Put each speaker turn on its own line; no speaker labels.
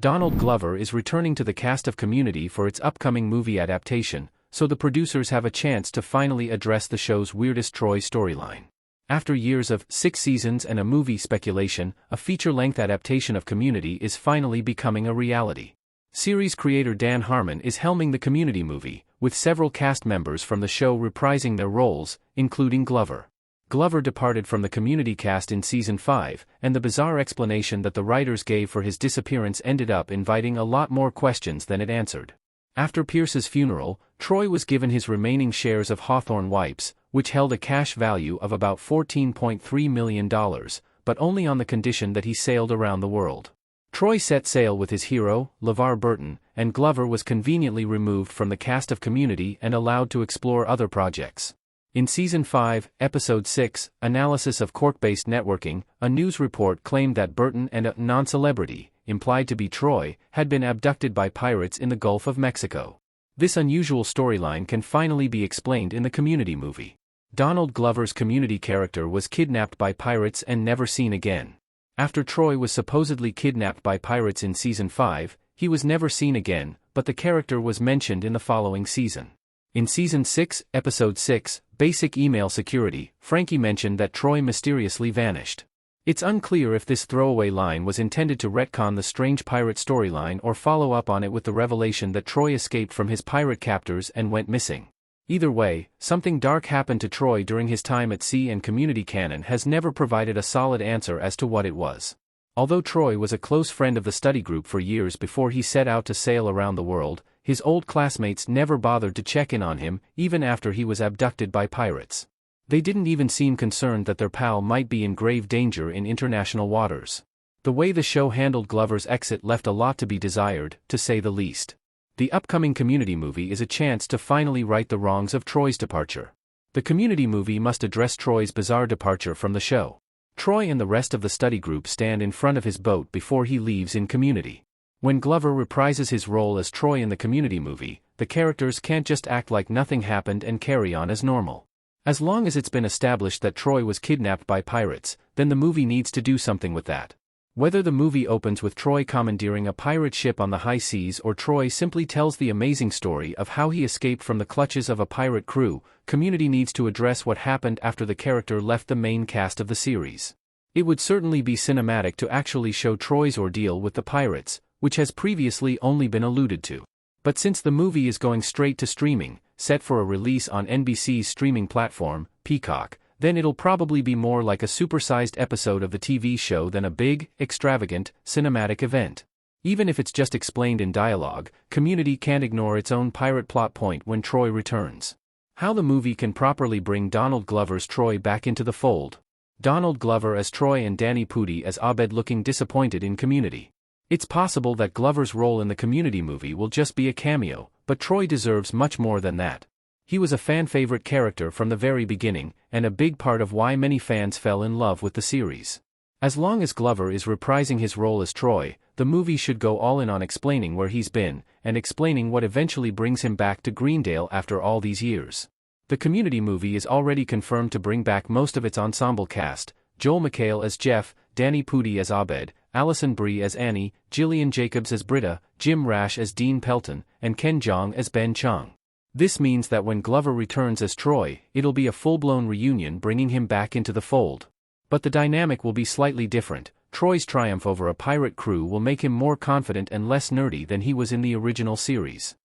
Donald Glover is returning to the cast of Community for its upcoming movie adaptation, so the producers have a chance to finally address the show's weirdest Troy storyline. After years of 6 seasons and a movie speculation, a feature-length adaptation of Community is finally becoming a reality. Series creator Dan Harmon is helming the Community movie, with several cast members from the show reprising their roles, including Glover. Glover departed from the Community cast in Season 5, and the bizarre explanation that the writers gave for his disappearance ended up inviting a lot more questions than it answered. After Pierce's funeral, Troy was given his remaining shares of Hawthorne Wipes, which held a cash value of about $14.3 million, but only on the condition that he sailed around the world. Troy set sail with his hero, LeVar Burton, and Glover was conveniently removed from the cast of Community and allowed to explore other projects. In Season 5, Episode 6, Analysis of Court-Based Networking, a news report claimed that Burton and a non-celebrity, implied to be Troy, had been abducted by pirates in the Gulf of Mexico. This unusual storyline can finally be explained in the Community movie. Donald Glover's Community character was kidnapped by pirates and never seen again. After Troy was supposedly kidnapped by pirates in Season 5, he was never seen again, but the character was mentioned in the following season. In Season 6, Episode 6, Basic Email Security, Frankie mentioned that Troy mysteriously vanished. It's unclear if this throwaway line was intended to retcon the strange pirate storyline or follow up on it with the revelation that Troy escaped from his pirate captors and went missing. Either way, something dark happened to Troy during his time at sea, and Community canon has never provided a solid answer as to what it was. Although Troy was a close friend of the study group for years before he set out to sail around the world, his old classmates never bothered to check in on him, even after he was abducted by pirates. They didn't even seem concerned that their pal might be in grave danger in international waters. The way the show handled Glover's exit left a lot to be desired, to say the least. The upcoming Community movie is a chance to finally right the wrongs of Troy's departure. The Community movie must address Troy's bizarre departure from the show. Troy and the rest of the study group stand in front of his boat before he leaves in Community. When Glover reprises his role as Troy in the Community movie, the characters can't just act like nothing happened and carry on as normal. As long as it's been established that Troy was kidnapped by pirates, then the movie needs to do something with that. Whether the movie opens with Troy commandeering a pirate ship on the high seas or Troy simply tells the amazing story of how he escaped from the clutches of a pirate crew, Community needs to address what happened after the character left the main cast of the series. It would certainly be cinematic to actually show Troy's ordeal with the pirates, which has previously only been alluded to. But since the movie is going straight to streaming, set for a release on NBC's streaming platform, Peacock, then it'll probably be more like a supersized episode of the TV show than a big, extravagant, cinematic event. Even if it's just explained in dialogue, Community can't ignore its own pirate plot point when Troy returns. How the movie can properly bring Donald Glover's Troy back into the fold. Donald Glover as Troy and Danny Pudi as Abed looking disappointed in Community. It's possible that Glover's role in the Community movie will just be a cameo, but Troy deserves much more than that. He was a fan-favorite character from the very beginning, and a big part of why many fans fell in love with the series. As long as Glover is reprising his role as Troy, the movie should go all in on explaining where he's been, and explaining what eventually brings him back to Greendale after all these years. The Community movie is already confirmed to bring back most of its ensemble cast: Joel McHale as Jeff, Danny Pudi as Abed, Alison Brie as Annie, Jillian Jacobs as Britta, Jim Rash as Dean Pelton, and Ken Jeong as Ben Chung. This means that when Glover returns as Troy, it'll be a full-blown reunion bringing him back into the fold. But the dynamic will be slightly different. Troy's triumph over a pirate crew will make him more confident and less nerdy than he was in the original series.